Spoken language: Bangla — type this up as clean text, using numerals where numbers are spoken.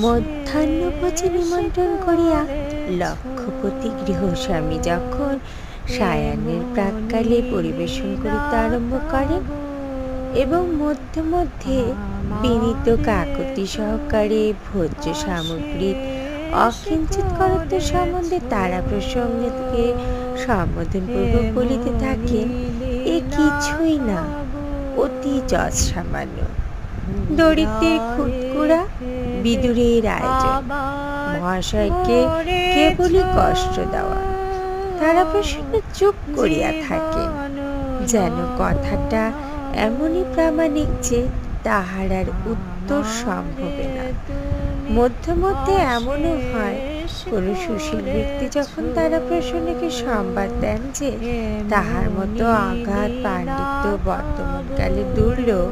মধ্যাহ্নভোজে নিমন্ত্রণ করিয়া লক্ষপতি গৃহস্বামী যখন সায়াহ্নের প্রাক্কালে পরিবেশন করিতে আরম্ভ করেন এবং মধ্যে মধ্যে বিনীত কাকতি সহকারে ভোজ্য সামগ্রীর অকিঞ্চিত করত্ব সম্বন্ধে তারা প্রসঙ্গকে সম্বোধনপূর্বক বলিতে থাকেন, এ কিছুই না, অতি যৎসামান্য দরিদ্রের খুটকুড়া বিদুরের আয়োজন, মহাশয়কে কেবলই কষ্ট দেওয়া। তারা প্রসন্ন চুপ করিয়া থাকেন, যেন কথাটা এমনই প্রামাণিক যে তাহার আর উত্তর সম্ভবে না। মধ্যে মধ্যে এমনও হয়, কোনো সুশীল ব্যক্তি যখন তারা প্রসন্নকে সংবাদ দেন যে তাহার মতো আঘাত পাণ্ডিত্য বর্তমানকালে দুর্লভ,